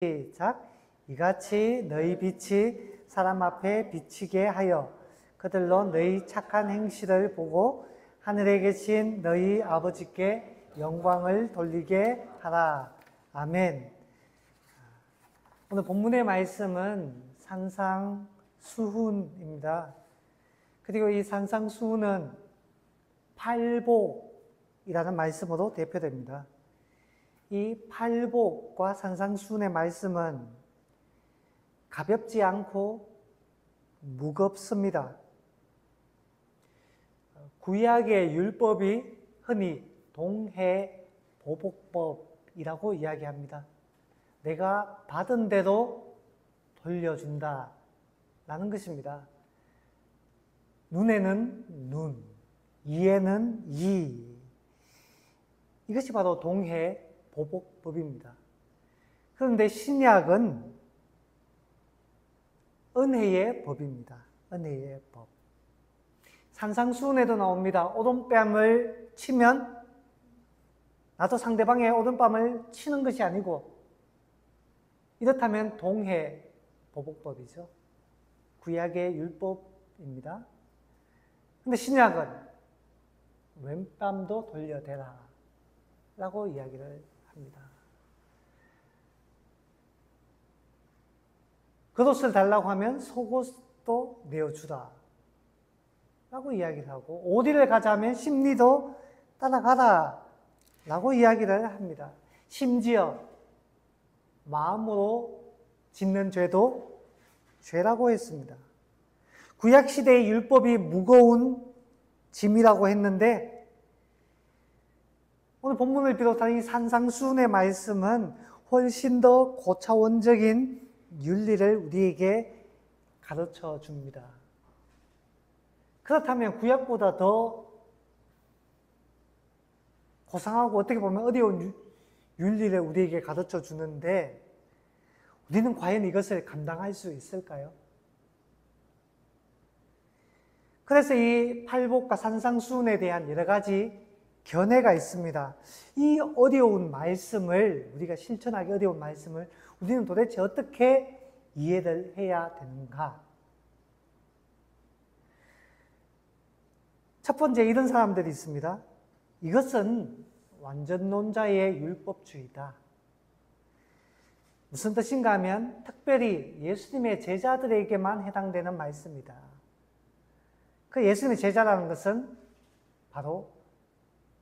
시작. 이같이 너희 빛이 사람 앞에 비치게 하여 그들로 너희 착한 행실을 보고 하늘에 계신 너희 아버지께 영광을 돌리게 하라. 아멘. 오늘 본문의 말씀은 산상수훈입니다. 그리고 이 산상수훈은 팔복이라는 말씀으로 대표됩니다. 이 팔복과 산상수훈의 말씀은 가볍지 않고 무겁습니다. 구약의 율법이 흔히 동해보복법이라고 이야기합니다. 내가 받은 대로 돌려준다 라는 것입니다. 눈에는 눈, 이에는 이. 이것이 바로 동해보복법입니다. 그런데 신약은 은혜의 법입니다. 은혜의 법. 산상수훈에도 나옵니다. 오른뺨을 치면 나도 상대방의 오른뺨을 치는 것이 아니고, 이렇다면 동해보복법이죠. 구약의 율법입니다. 근데 신약은 왼뺨도 돌려대라 라고 이야기를 합니다. 겉옷을 달라고 하면 속옷도 내어주라 라고 이야기를 하고, 어디를 가자면 심리도 따라가라 라고 이야기를 합니다. 심지어 마음으로 짓는 죄도 죄라고 했습니다. 구약시대의 율법이 무거운 짐이라고 했는데, 오늘 본문을 비롯한 이 산상수훈의 말씀은 훨씬 더 고차원적인 윤리를 우리에게 가르쳐 줍니다. 그렇다면 구약보다 더 고상하고 어떻게 보면 어려운 윤리를 우리에게 가르쳐 주는데, 우리는 과연 이것을 감당할 수 있을까요? 그래서 이 팔복과 산상수훈에 대한 여러 가지 견해가 있습니다. 이 어려운 말씀을, 우리가 실천하기 어려운 말씀을 우리는 도대체 어떻게 이해를 해야 되는가? 첫 번째, 이런 사람들이 있습니다. 이것은 완전론자의 율법주의다. 무슨 뜻인가 하면 특별히 예수님의 제자들에게만 해당되는 말씀이다. 그 예수님의 제자라는 것은 바로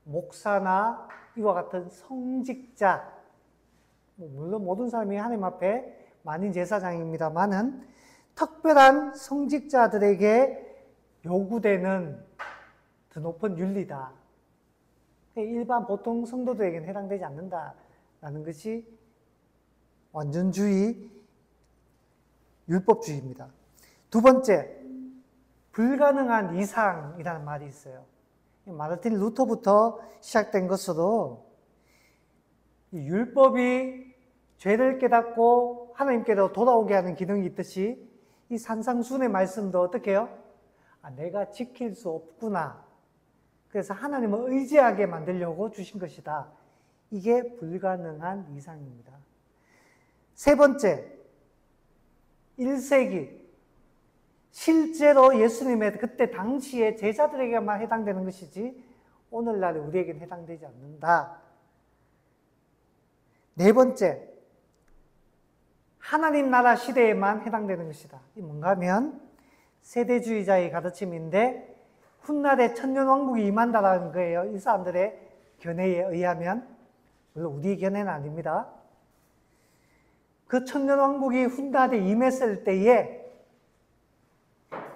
목사나 이와 같은 성직자, 물론 모든 사람이 하나님 앞에 만인 제사장입니다만은 특별한 성직자들에게 요구되는 더 높은 윤리다. 일반 보통 성도들에게는 해당되지 않는다라는 것이 완전주의 율법주의입니다. 두 번째, 불가능한 이상이라는 말이 있어요. 마르틴 루터부터 시작된 것으로 율법이 죄를 깨닫고 하나님께로 돌아오게 하는 기능이 있듯이 이 산상수훈의 말씀도 어떻게 해요? 내가 지킬 수 없구나. 그래서 하나님을 의지하게 만들려고 주신 것이다. 이게 불가능한 이상입니다. 세 번째, 1세기. 실제로 예수님의 그때 당시에 제자들에게만 해당되는 것이지 오늘날 우리에게는 해당되지 않는다. 네 번째, 하나님 나라 시대에만 해당되는 것이다. 이 뭔가 하면 세대주의자의 가르침인데 훗날에 천년왕국이 임한다라는 거예요. 이 사람들의 견해에 의하면. 물론 우리의 견해는 아닙니다. 그 천년왕국이 훗날에 임했을 때에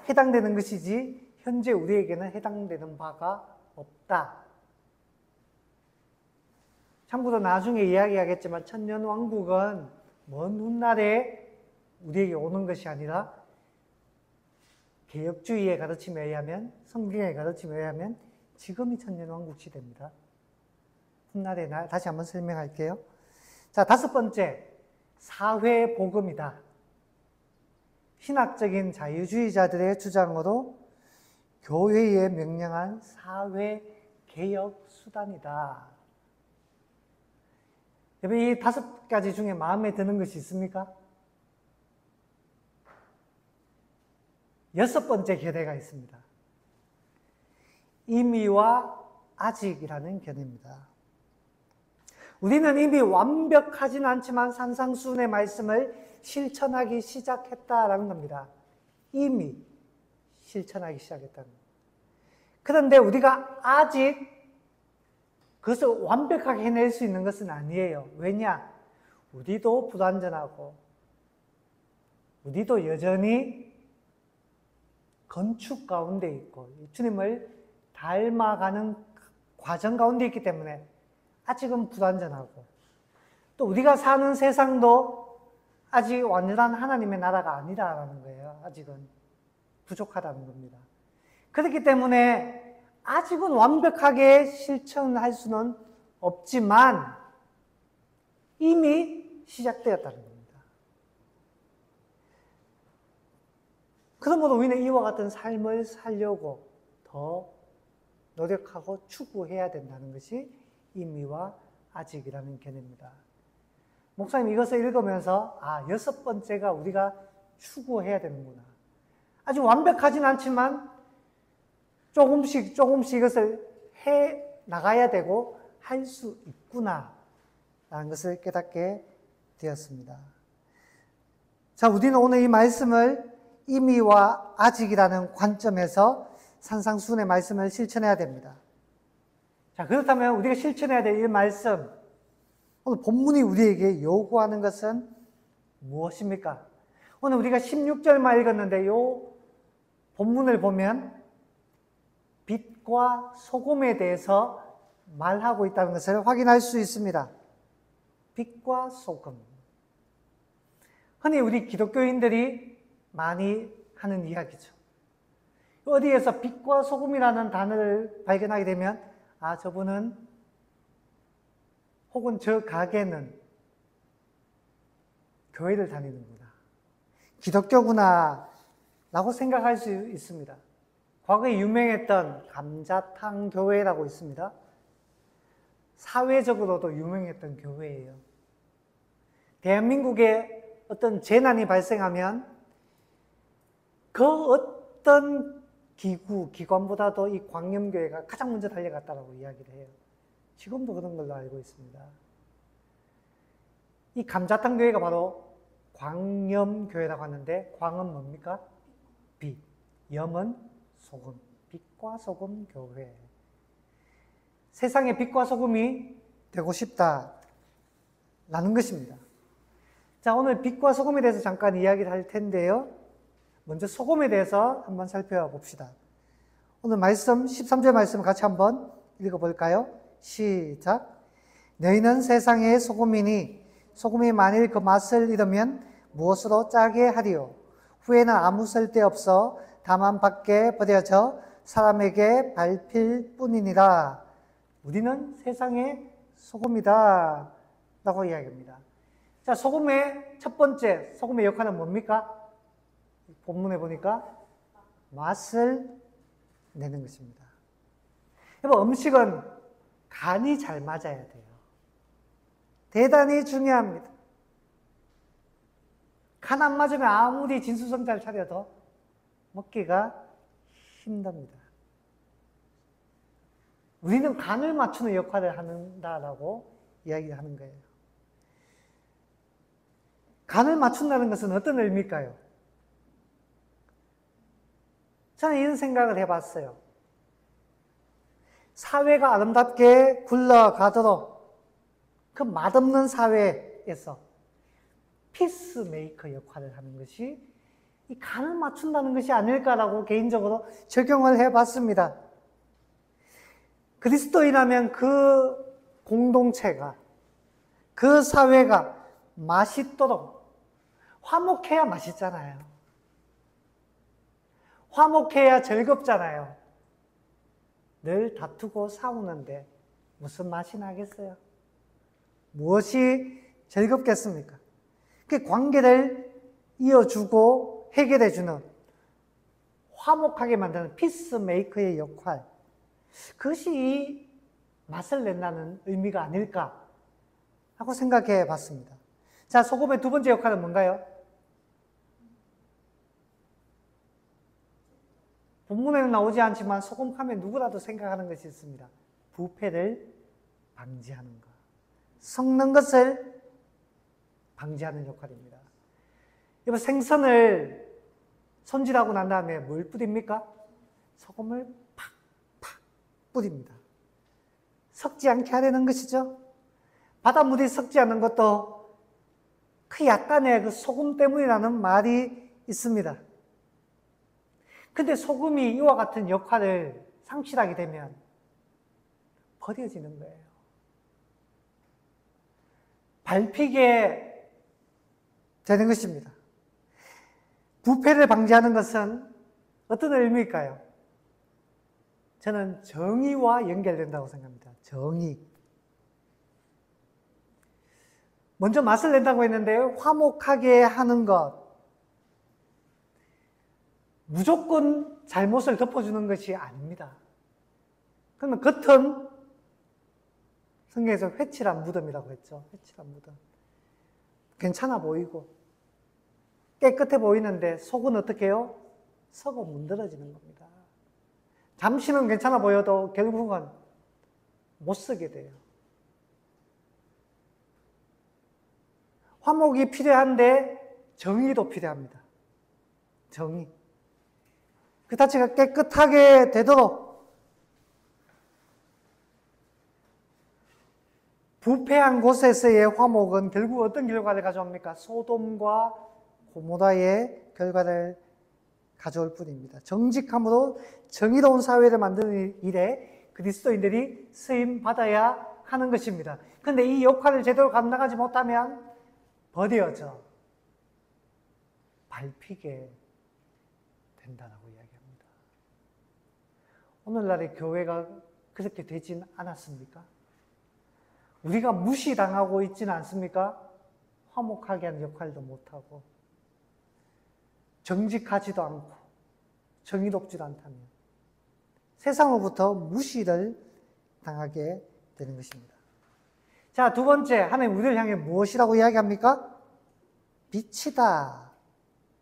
해당되는 것이지 현재 우리에게는 해당되는 바가 없다. 참고로 나중에 이야기하겠지만 천년왕국은 먼 훗날에 우리에게 오는 것이 아니라 개혁주의의 가르침에 의하면, 성경의 가르침에 의하면 지금이 천년왕국 시대입니다. 훗날에 다시 한번 설명할게요. 자, 다섯 번째, 사회복음이다. 신학적인 자유주의자들의 주장으로 교회에 명령한 사회개혁 수단이다. 여러분, 이 5가지 중에 마음에 드는 것이 있습니까? 6번째 견해가 있습니다. 이미와 아직이라는 견해입니다. 우리는 이미 완벽하진 않지만 산상수훈의 말씀을 실천하기 시작했다라는 겁니다. 이미 실천하기 시작했다는 겁니다. 그런데 우리가 아직 그것을 완벽하게 해낼 수 있는 것은 아니에요. 왜냐? 우리도 불완전하고 우리도 여전히 건축 가운데 있고 주님을 닮아가는 과정 가운데 있기 때문에 아직은 불완전하고 또 우리가 사는 세상도 아직 완전한 하나님의 나라가 아니라는 거예요. 아직은 부족하다는 겁니다. 그렇기 때문에 아직은 완벽하게 실천할 수는 없지만 이미 시작되었다는 겁니다. 그러므로 우리는 이와 같은 삶을 살려고 더 노력하고 추구해야 된다는 것이 이미와 아직이라는 견해입니다. 목사님 이것을 읽으면서 6번째가 우리가 추구해야 되는구나. 아주 완벽하진 않지만 조금씩 이것을 해 나가야 되고 할 수 있구나 라는 것을 깨닫게 되었습니다. 자, 우리는 오늘 이 말씀을 이미와 아직이라는 관점에서 산상수훈의 말씀을 실천해야 됩니다. 자, 그렇다면 우리가 실천해야 될 이 말씀, 오늘 본문이 우리에게 요구하는 것은 무엇입니까? 오늘 우리가 16절만 읽었는데 이 본문을 보면 빛과 소금에 대해서 말하고 있다는 것을 확인할 수 있습니다. 빛과 소금. 흔히 우리 기독교인들이 많이 하는 이야기죠. 어디에서 빛과 소금이라는 단어를 발견하게 되면 저분은 혹은 저 가게는 교회를 다니는구나, 기독교구나 라고 생각할 수 있습니다. 과거에 유명했던 감자탕 교회라고 있습니다. 사회적으로도 유명했던 교회예요. 대한민국에 어떤 재난이 발생하면 그 어떤 기관보다도 이 광염교회가 가장 먼저 달려갔다고 이야기를 해요. 지금도 그런 걸로 알고 있습니다. 이 감자탕 교회가 바로 광염교회라고 하는데, 광은 뭡니까? 빛, 염은 소금, 빛과 소금 교회. 세상의 빛과 소금이 되고 싶다라는 것입니다. 자, 오늘 빛과 소금에 대해서 잠깐 이야기를 할 텐데요. 먼저 소금에 대해서 한번 살펴봅시다. 오늘 말씀, 13절 말씀 같이 한번 읽어볼까요? 시작. 너희는 세상의 소금이니 소금이 만일 그 맛을 잃으면 무엇으로 짜게 하리요? 후에는 아무 쓸데없어 다만 밖에 버려져 사람에게 밟힐 뿐이니라. 우리는 세상의 소금이다 라고 이야기합니다. 자, 소금의 첫 번째, 소금의 역할은 뭡니까? 본문에 보니까 맛을 내는 것입니다. 여러분, 음식은 간이 잘 맞아야 돼요. 대단히 중요합니다. 간 안 맞으면 아무리 진수성 잘 차려도 먹기가 힘듭니다. 우리는 간을 맞추는 역할을 한다라고 이야기하는 거예요. 간을 맞춘다는 것은 어떤 의미일까요? 저는 이런 생각을 해봤어요. 사회가 아름답게 굴러가도록 그 맛없는 사회에서 피스메이커 역할을 하는 것이 이 간을 맞춘다는 것이 아닐까라고 개인적으로 적용을 해봤습니다. 그리스도인이라면 그 공동체가, 그 사회가 맛있도록, 화목해야 맛있잖아요. 화목해야 즐겁잖아요. 늘 다투고 싸우는데 무슨 맛이 나겠어요? 무엇이 즐겁겠습니까? 그 관계를 이어주고 해결해주는, 화목하게 만드는 피스메이커의 역할, 그것이 이 맛을 낸다는 의미가 아닐까 하고 생각해 봤습니다. 자, 소금의 두 번째 역할은 뭔가요? 본문에는 나오지 않지만 소금하면 누구라도 생각하는 것이 있습니다. 부패를 방지하는 것. 섞는 것을 방지하는 역할입니다. 여러분, 생선을 손질하고 난 다음에 뭘 뿌립니까? 소금을 팍팍 뿌립니다. 섞지 않게 하려는 것이죠. 바닷물이 섞지 않는 것도 그 약간의 그 소금 때문이라는 말이 있습니다. 근데 소금이 이와 같은 역할을 상실하게 되면 버려지는 거예요. 밟히게 되는 것입니다. 부패를 방지하는 것은 어떤 의미일까요? 저는 정의와 연결된다고 생각합니다. 정의. 먼저 맛을 낸다고 했는데 화목하게 하는 것. 무조건 잘못을 덮어주는 것이 아닙니다. 그러면 겉은 성경에서 회칠한 무덤이라고 했죠. 회칠한 무덤. 괜찮아 보이고 깨끗해 보이는데 속은 어떻게 해요? 썩어 문드러지는 겁니다. 잠시는 괜찮아 보여도 결국은 못 쓰게 돼요. 화목이 필요한데 정의도 필요합니다. 정의. 그 자체가 깨끗하게 되도록 부패한 곳에서의 화목은 결국 어떤 결과를 가져옵니까? 소돔과 고모라의 결과를 가져올 뿐입니다. 정직함으로 정의로운 사회를 만드는 일에 그리스도인들이 쓰임 받아야 하는 것입니다. 그런데 이 역할을 제대로 감당하지 못하면 버려져 밟히게 된다라고 이야기합니다. 오늘날의 교회가 그렇게 되진 않았습니까? 우리가 무시당하고 있지는 않습니까? 화목하게 하는 역할도 못하고 정직하지도 않고 정의롭지도 않다면 세상으로부터 무시를 당하게 되는 것입니다. 자, 두 번째, 하나님 우리를 향해 무엇이라고 이야기합니까? 빛이다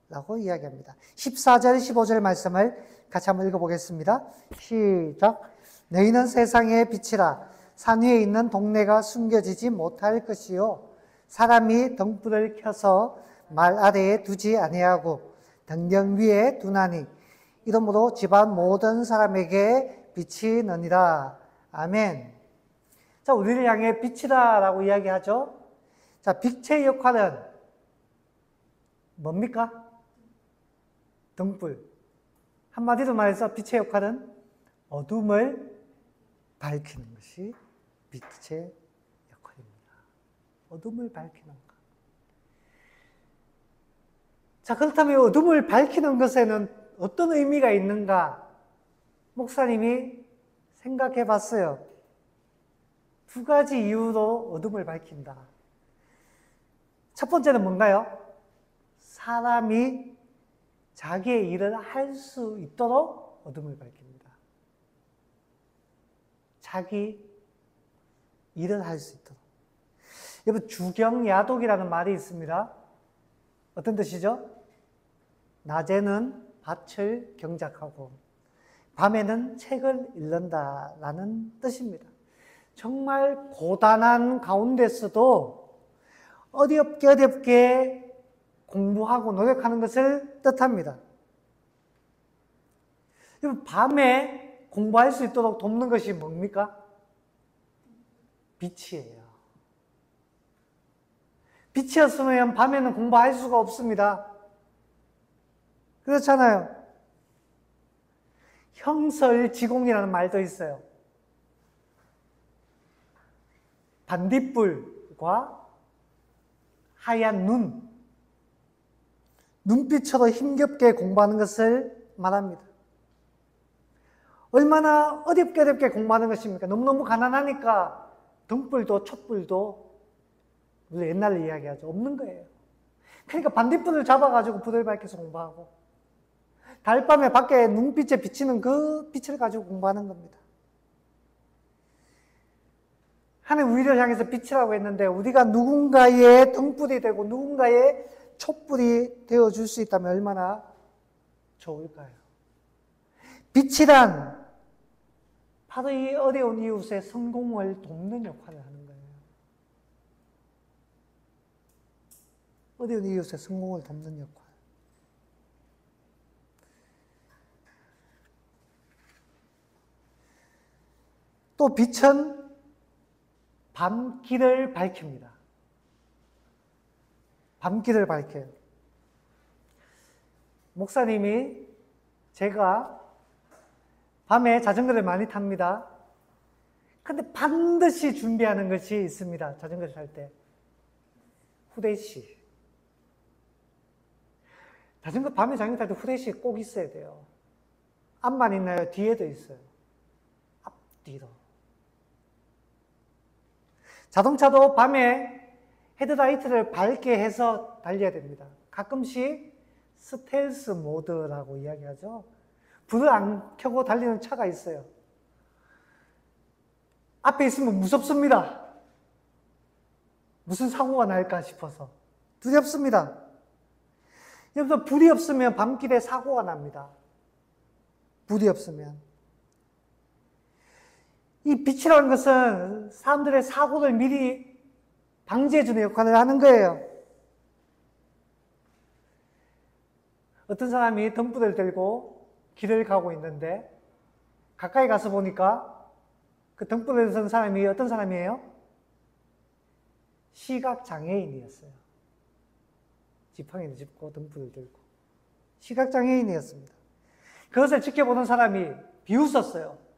라고 이야기합니다. 14절, 15절 말씀을 같이 한번 읽어보겠습니다. 시작. 너희는 세상의 빛이라. 산 위에 있는 동네가 숨겨지지 못할 것이요 사람이 등불을 켜서 말 아래에 두지 아니하고 등경 위에 두나니 이러므로 집안 모든 사람에게 빛이 나니라. 아멘. 자, 우리를 향해 빛이다 라고 이야기하죠. 자, 빛의 역할은 뭡니까? 등불. 한마디로 말해서 빛의 역할은 어둠을 밝히는 것이 빛의 역할입니다. 어둠을 밝히는 것. 자, 그렇다면 어둠을 밝히는 것에는 어떤 의미가 있는가? 목사님이 생각해 봤어요. 두 가지 이유로 어둠을 밝힌다. 첫 번째는 뭔가요? 사람이 자기의 일을 할 수 있도록 어둠을 밝힙니다. 자기 일을 할 수 있도록. 여러분, 주경야독이라는 말이 있습니다. 어떤 뜻이죠? 낮에는 밭을 경작하고 밤에는 책을 읽는다라는 뜻입니다. 정말 고단한 가운데서도 어렵게 공부하고 노력하는 것을 뜻합니다. 여러분, 밤에 공부할 수 있도록 돕는 것이 뭡니까? 빛이에요. 빛이 없으면 밤에는 공부할 수가 없습니다. 그렇잖아요. 형설지공이라는 말도 있어요. 반딧불과 하얀 눈빛으로 힘겹게 공부하는 것을 말합니다. 얼마나 어렵게 공부하는 것입니까? 너무너무 가난하니까 등불도 촛불도 우리 옛날에 이야기하죠. 없는 거예요. 그러니까 반딧불을 잡아가지고 불을 밝혀서 공부하고 달밤에 밖에 눈빛에 비치는 그 빛을 가지고 공부하는 겁니다. 하나님 우리를 향해서 빛이라고 했는데 우리가 누군가의 등불이 되고 누군가의 촛불이 되어줄 수 있다면 얼마나 좋을까요? 빛이란 바로 이 어려운 이웃의 성공을 돕는 역할을 하는 거예요. 어려운 이웃의 성공을 돕는 역할. 또 빛은 밤길을 밝힙니다. 밤길을 밝혀요. 목사님이 제가 밤에 자전거를 많이 탑니다. 근데 반드시 준비하는 것이 있습니다. 자전거를 탈 때. 후레쉬. 밤에 자전거 탈 때 후레쉬 꼭 있어야 돼요. 앞만 있나요? 뒤에도 있어요. 앞뒤로. 자동차도 밤에 헤드라이트를 밝게 해서 달려야 됩니다. 가끔씩 스텔스 모드라고 이야기하죠. 불을 안 켜고 달리는 차가 있어요. 앞에 있으면 무섭습니다. 무슨 사고가 날까 싶어서. 두렵습니다. 여러분, 불이 없으면 밤길에 사고가 납니다. 불이 없으면. 이 빛이라는 것은 사람들의 사고를 미리 방지해주는 역할을 하는 거예요. 어떤 사람이 등불을 들고 길을 가고 있는데 가까이 가서 보니까 그 등불을 든 사람이 어떤 사람이에요? 시각장애인이었어요. 지팡이를 짚고 등불을 들고. 시각장애인이었습니다. 그것을 지켜보는 사람이 비웃었어요.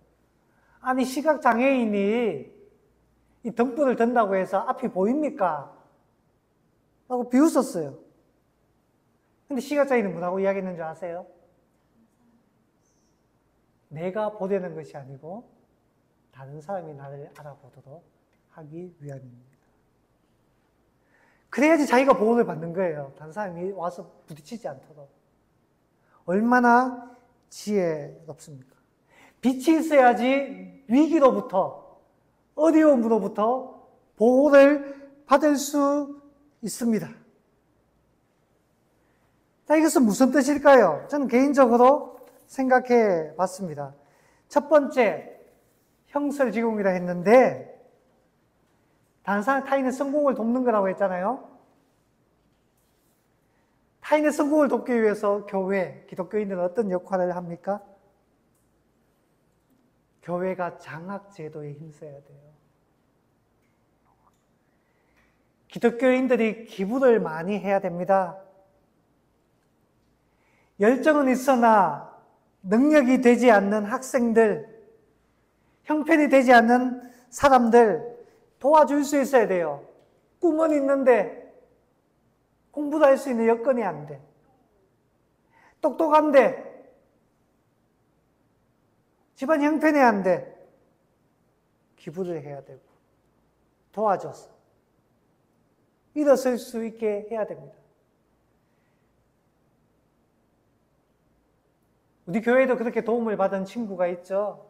아니, 시각장애인이 이 등불을 든다고 해서 앞이 보입니까? 라고 비웃었어요. 근데 시각장애인은 뭐라고 이야기했는 줄 아세요? 내가 보려는 것이 아니고 다른 사람이 나를 알아보도록 하기 위함입니다. 그래야지 자기가 보호를 받는 거예요. 다른 사람이 와서 부딪히지 않도록. 얼마나 지혜롭습니까? 빛이 있어야지 위기로부터, 어려움으로부터 보호를 받을 수 있습니다. 자, 이것은 무슨 뜻일까요? 저는 개인적으로 생각해 봤습니다. 첫 번째, 형설지공이라 했는데, 다른 사람 타인의 성공을 돕는 거라고 했잖아요. 타인의 성공을 돕기 위해서 교회, 기독교인들은 어떤 역할을 합니까? 교회가 장학제도에 힘써야 돼요. 기독교인들이 기부를 많이 해야 됩니다. 열정은 있으나 능력이 되지 않는 학생들, 형편이 되지 않는 사람들 도와줄 수 있어야 돼요. 꿈은 있는데 공부도 할 수 있는 여건이 안 돼. 똑똑한데 집안 형편이 안 돼. 기부를 해야 되고 도와줘서 일어설 수 있게 해야 됩니다. 우리 교회도 그렇게 도움을 받은 친구가 있죠.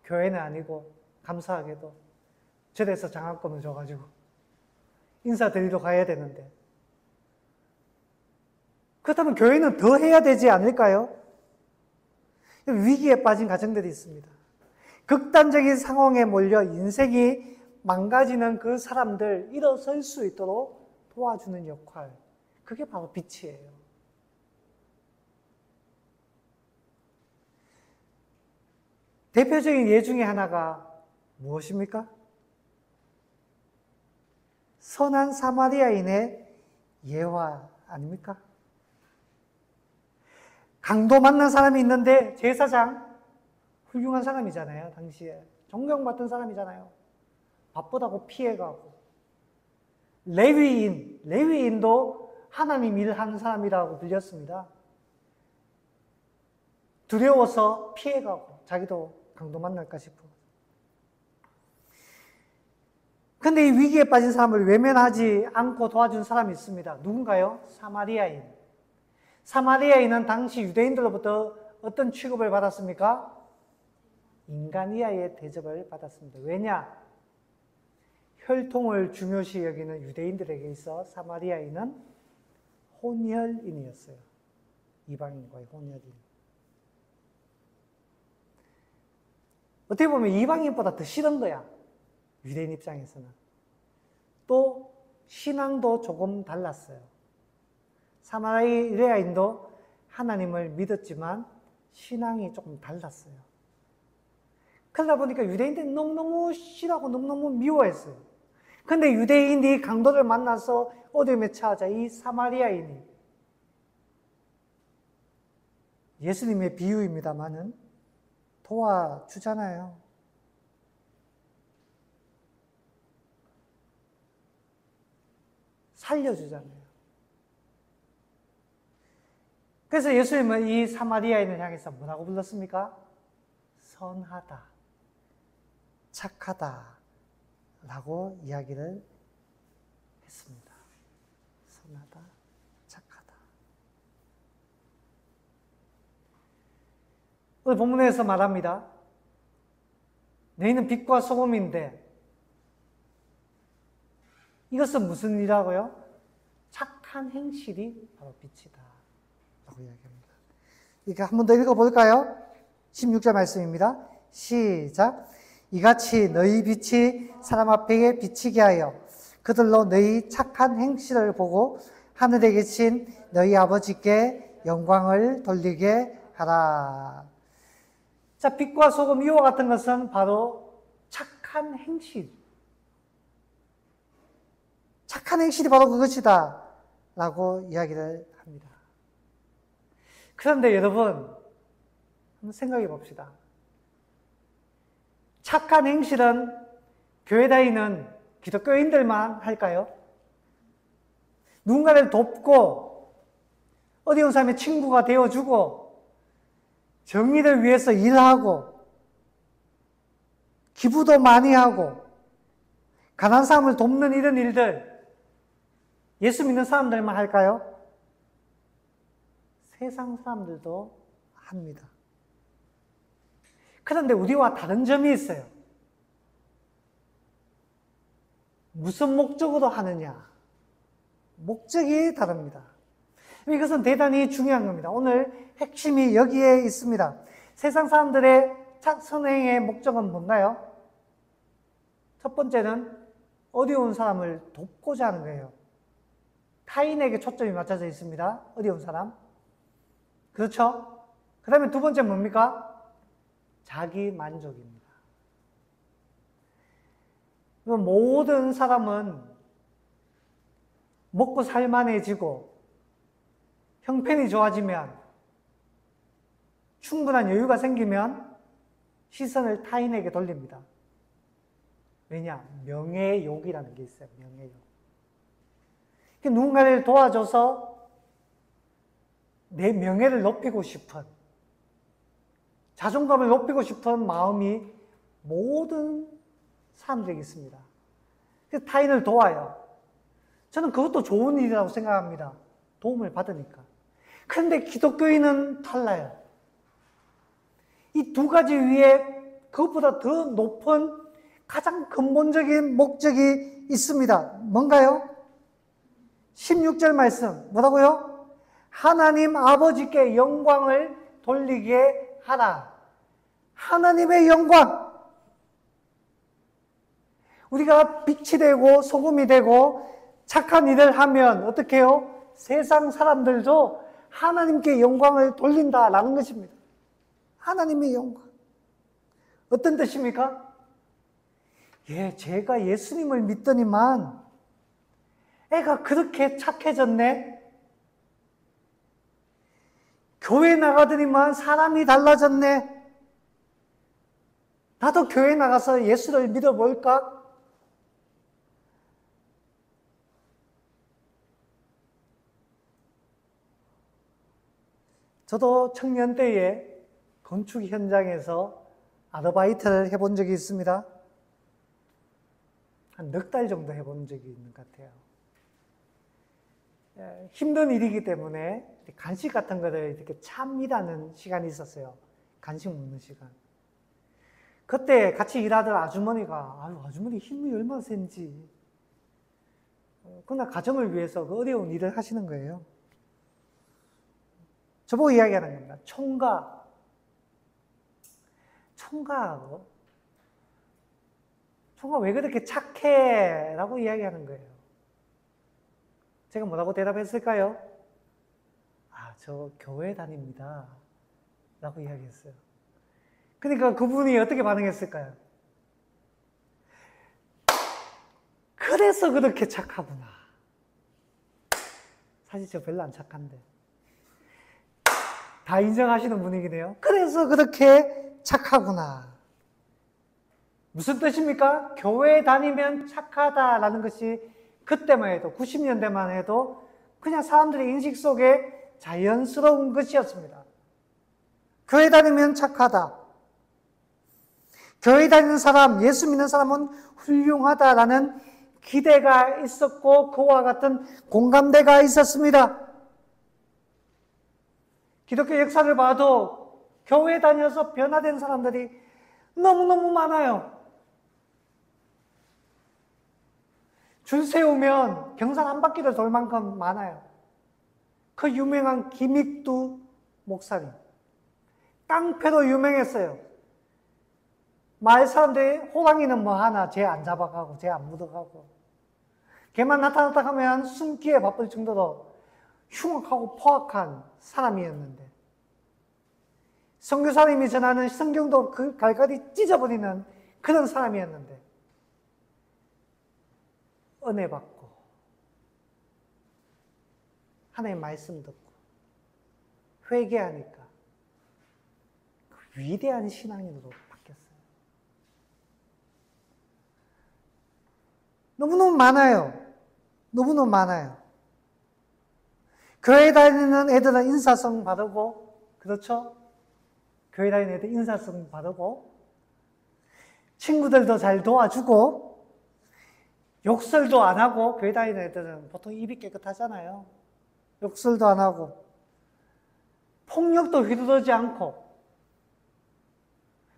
교회는 아니고 감사하게도 절에서 장학금을 줘가지고 인사드리러 가야 되는데, 그렇다면 교회는 더 해야 되지 않을까요? 위기에 빠진 가정들이 있습니다. 극단적인 상황에 몰려 인생이 망가지는 그 사람들 일어설 수 있도록 도와주는 역할, 그게 바로 빛이에요. 대표적인 예 중에 하나가 무엇입니까? 선한 사마리아인의 예화 아닙니까? 강도 만난 사람이 있는데 제사장, 훌륭한 사람이잖아요. 당시에 존경받던 사람이잖아요. 바쁘다고 피해가고. 레위인도 하나님 일을 하는 사람이라고 불렸습니다. 두려워서 피해가고 자기도 강도 만날까 싶어. 근데 이 위기에 빠진 사람을 외면하지 않고 도와준 사람이 있습니다. 누군가요? 사마리아인. 사마리아인은 당시 유대인들로부터 어떤 취급을 받았습니까? 인간 이하의 대접을 받았습니다. 왜냐? 혈통을 중요시 여기는 유대인들에게 있어 사마리아인은 혼혈인이었어요. 이방인과의 혼혈인. 어떻게 보면 이방인보다 더 싫은 거야. 유대인 입장에서는. 또 신앙도 조금 달랐어요. 사마리아인도 하나님을 믿었지만 신앙이 조금 달랐어요. 그러다 보니까 유대인들이 너무너무 싫어하고 너무너무 미워했어요. 근데 유대인이 강도를 만나서 어려움에 처하자 이 사마리아인이, 예수님의 비유입니다만은 도와주잖아요. 살려주잖아요. 그래서 예수님은 이 사마리아인을 향해서 뭐라고 불렀습니까? 선하다, 착하다 라고 이야기를 했습니다. 선하다, 착하다. 오늘 본문에서 말합니다. 너희는 빛과 소금인데, 이것은 무슨 일이라고요? 착한 행실이 바로 빛이다 라고 이야기합니다. 이렇게 한 번 더 읽어볼까요? 16절 말씀입니다. 시작. 이같이 너희 빛이 사람 앞에 비치게 하여 그들로 너희 착한 행실을 보고 하늘에 계신 너희 아버지께 영광을 돌리게 하라. 자, 빛과 소금 이와 같은 것은 바로 착한 행실. 착한 행실이 바로 그것이다 라고 이야기를 합니다. 그런데 여러분, 한번 생각해 봅시다. 착한 행실은 교회 다니는 기독교인들만 할까요? 누군가를 돕고 어려운 사람의 친구가 되어주고 정의를 위해서 일하고 기부도 많이 하고 가난한 사람을 돕는 이런 일들 예수 믿는 사람들만 할까요? 세상 사람들도 합니다. 그런데 우리와 다른 점이 있어요. 무슨 목적으로 하느냐? 목적이 다릅니다. 이것은 대단히 중요한 겁니다. 오늘 핵심이 여기에 있습니다. 세상 사람들의 선행의 목적은 뭔가요? 첫 번째는 어려운 사람을 돕고자 하는 거예요. 타인에게 초점이 맞춰져 있습니다. 어려운 사람. 그렇죠? 그 다음에 두 번째 뭡니까? 자기 만족입니다. 모든 사람은 먹고 살만해지고 형편이 좋아지면 충분한 여유가 생기면 시선을 타인에게 돌립니다. 왜냐? 명예욕이라는 게 있어요. 명예욕. 누군가를 도와줘서 내 명예를 높이고 싶은, 자존감을 높이고 싶은 마음이 모든 사람들에게 있습니다. 그래서 타인을 도와요. 저는 그것도 좋은 일이라고 생각합니다. 도움을 받으니까. 그런데 기독교인은 달라요. 이 두 가지 위에 그것보다 더 높은 가장 근본적인 목적이 있습니다. 뭔가요? 16절 말씀 뭐라고요? 하나님 아버지께 영광을 돌리게 하라. 하나님의 영광. 우리가 빛이 되고 소금이 되고 착한 일을 하면 어떻게 해요? 세상 사람들도 하나님께 영광을 돌린다라는 것입니다. 하나님의 영광. 어떤 뜻입니까? 제가 예수님을 믿더니만 애가 그렇게 착해졌네. 교회 나가더니만 사람이 달라졌네. 나도 교회 나가서 예수를 믿어볼까? 저도 청년 때에 건축 현장에서 아르바이트를 해본 적이 있습니다. 한 넉 달 정도 해본 적이 있는 것 같아요. 힘든 일이기 때문에 간식 같은 거를 이렇게 참이라는 시간이 있었어요. 간식 먹는 시간. 그때 같이 일하던 아주머니가, 아유, 아주머니 힘이 얼마나 센지. 그러나 가정을 위해서 그 어려운 일을 하시는 거예요. 저보고 이야기하는 겁니다. 총각 왜 그렇게 착해? 라고 이야기하는 거예요. 제가 뭐라고 대답했을까요? 아, 저 교회 다닙니다. 라고 이야기했어요. 그러니까 그분이 어떻게 반응했을까요? 그래서 그렇게 착하구나. 사실 저 별로 안 착한데. 다 인정하시는 분위기네요. 그래서 그렇게 착하구나. 무슨 뜻입니까? 교회 다니면 착하다라는 것이 그때만 해도 90년대만 해도 그냥 사람들의 인식 속에 자연스러운 것이었습니다. 교회 다니면 착하다. 교회 다니는 사람, 예수 믿는 사람은 훌륭하다라는 기대가 있었고 그와 같은 공감대가 있었습니다. 기독교 역사를 봐도 교회 다녀서 변화된 사람들이 너무너무 많아요. 줄 세우면 경산 한 바퀴를 돌 만큼 많아요. 그 유명한 김익두 목사님. 깡패로 유명했어요. 마을 사람들이 호랑이는 뭐 하나 쟤 안 잡아가고 쟤 안 묻어가고 걔만 나타났다 하면 숨기에 바쁠 정도로 흉악하고 포악한 사람이었는데 선교사님이 전하는 성경도 그 갈갈이 찢어버리는 그런 사람이었는데 은혜 받고 하나님의 말씀 듣고 회개하니까 그 위대한 신앙인으로 바뀌었어요. 너무너무 많아요. 너무너무 많아요. 교회 다니는 애들은 인사성 바르고, 그렇죠? 교회 다니는 애들 인사성 바르고, 친구들도 잘 도와주고, 욕설도 안 하고, 교회 다니는 애들은 보통 입이 깨끗하잖아요. 욕설도 안 하고, 폭력도 휘두르지 않고,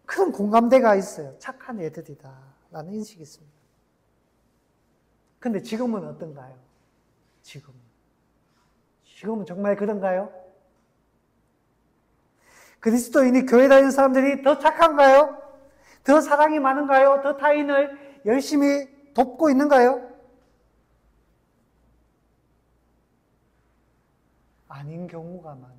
그런 공감대가 있어요. 착한 애들이다. 라는 인식이 있습니다. 근데 지금은 어떤가요? 지금은 정말 그런가요? 그리스도인이 교회 다니는 사람들이 더 착한가요? 더 사랑이 많은가요? 더 타인을 열심히 돕고 있는가요? 아닌 경우가 많아요.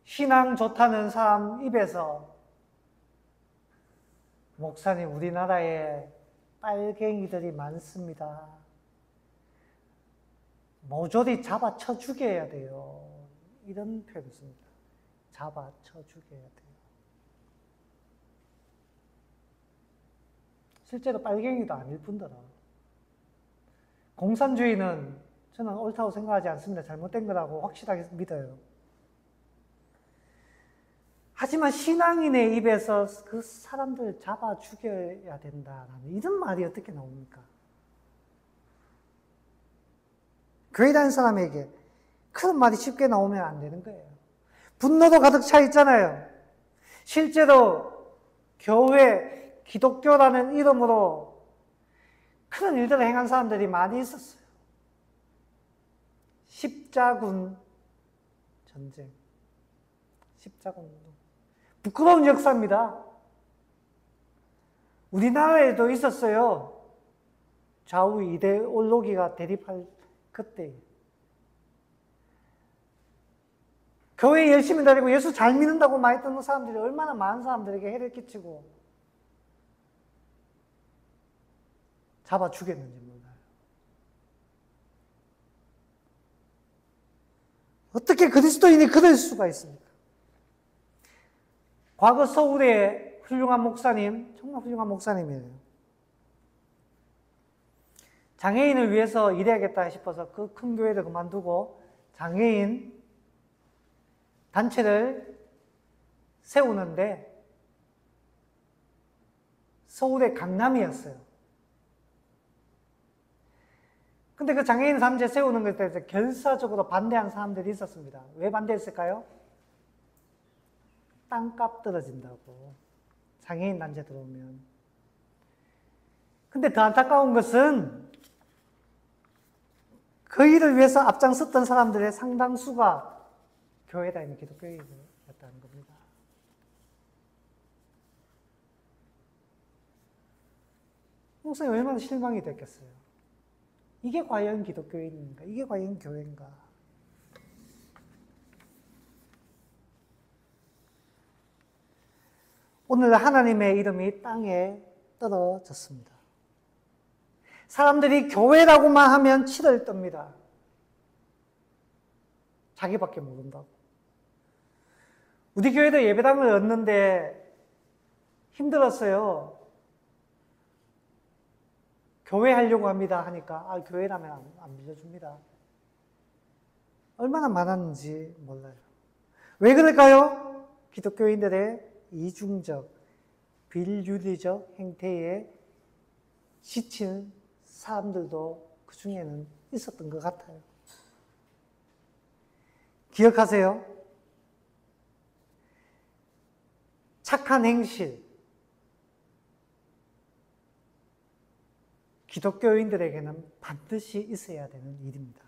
신앙 좋다는 사람 입에서 목사님, 우리나라에 빨갱이들이 많습니다. 모조리 잡아쳐 죽여야 돼요. 이런 표현을 씁니다. 잡아쳐 죽여야 돼요. 실제로 빨갱이도 아닐 뿐더러 공산주의는 저는 옳다고 생각하지 않습니다. 잘못된 거라고 확실하게 믿어요. 하지만 신앙인의 입에서 그 사람들을 잡아 죽여야 된다라는 이런 말이 어떻게 나옵니까? 교회 다니는 사람에게 그런 말이 쉽게 나오면 안 되는 거예요. 분노도 가득 차 있잖아요. 실제로 교회, 기독교라는 이름으로 그런 일들을 행한 사람들이 많이 있었어요. 십자군 전쟁, 십자군 운동. 부끄러운 역사입니다. 우리나라에도 있었어요. 좌우 이데올로기가 대립할 그때. 교회 열심히 다니고 예수 잘 믿는다고 많이 듣는 사람들이 얼마나 많은 사람들에게 해를 끼치고 잡아 죽였는지 몰라요. 어떻게 그리스도인이 그럴 수가 있습니까? 과거 서울의 훌륭한 목사님, 정말 훌륭한 목사님이에요. 장애인을 위해서 일해야겠다 싶어서 그 큰 교회를 그만두고 장애인 단체를 세우는데 서울의 강남이었어요. 근데 그 장애인 단체 세우는 것에 대해서 결사적으로 반대하는 사람들이 있었습니다. 왜 반대했을까요? 땅값 떨어진다고. 장애인 단체 들어오면. 근데 더 안타까운 것은 그 일을 위해서 앞장섰던 사람들의 상당수가 교회 다니는 기독교인이었다는 겁니다. 목사님 얼마나 실망이 됐겠어요. 이게 과연 기독교인인가? 이게 과연 교회인가? 오늘 하나님의 이름이 땅에 떨어졌습니다. 사람들이 교회라고만 하면 치를 떱니다. 자기밖에 모른다고. 우리 교회도 예배당을 얻는데 힘들었어요. 교회 하려고 합니다 하니까 교회라면 안 빌려줍니다. 얼마나 많았는지 몰라요. 왜 그럴까요? 기독교인들의 이중적, 비윤리적 행태에 지친 사람들도 그 중에는 있었던 것 같아요. 기억하세요? 착한 행실. 기독교인들에게는 반드시 있어야 되는 일입니다.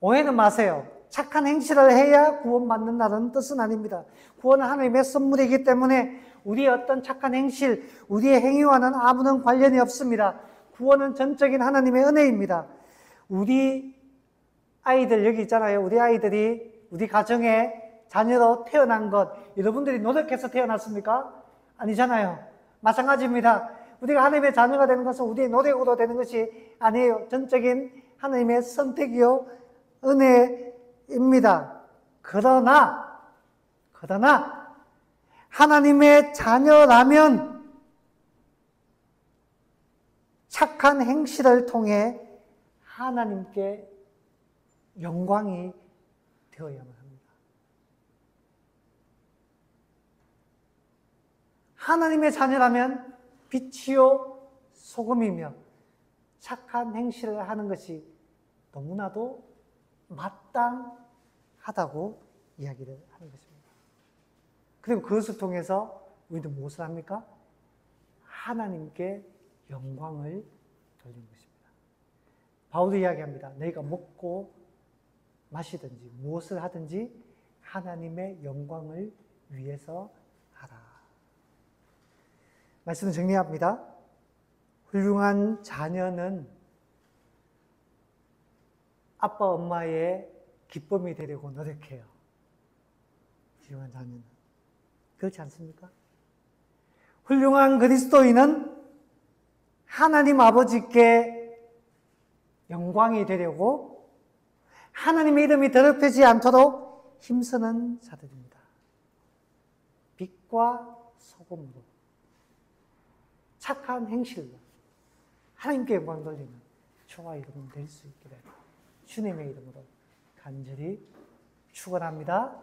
오해는 마세요. 착한 행실을 해야 구원받는다는 뜻은 아닙니다. 구원은 하나님의 선물이기 때문에 우리의 어떤 착한 행실, 우리의 행위와는 아무런 관련이 없습니다. 구원은 전적인 하나님의 은혜입니다. 우리 아이들 여기 있잖아요. 우리 아이들이 우리 가정에 자녀로 태어난 것, 여러분들이 노력해서 태어났습니까? 아니잖아요. 마찬가지입니다. 우리가 하나님의 자녀가 되는 것은 우리의 노력으로 되는 것이 아니에요. 전적인 하나님의 선택이요 은혜입니다. 그러나 하나님의 자녀라면 착한 행실을 통해 하나님께 영광이 되어야만 합니다. 하나님의 자녀라면 빛이요 소금이며 착한 행실을 하는 것이 너무나도 마땅하다고 이야기를 하는 것입니다. 그리고 그것을 통해서 우리는 무엇을 합니까? 하나님께 영광을 돌리는 것입니다. 바울이 이야기합니다. 너희가 먹고 마시든지 무엇을 하든지 하나님의 영광을 위해서 하라. 말씀을 정리합니다. 훌륭한 자녀는 아빠, 엄마의 기쁨이 되려고 노력해요. 훌륭한 자녀는. 그렇지 않습니까? 훌륭한 그리스도인은 하나님 아버지께 영광이 되려고 하나님의 이름이 더럽혀지지 않도록 힘쓰는 자들입니다. 빛과 소금으로 착한 행실로 하나님께 영광 돌리는 저와 여러분 될 수 있기를 주님의 이름으로 간절히 축원합니다.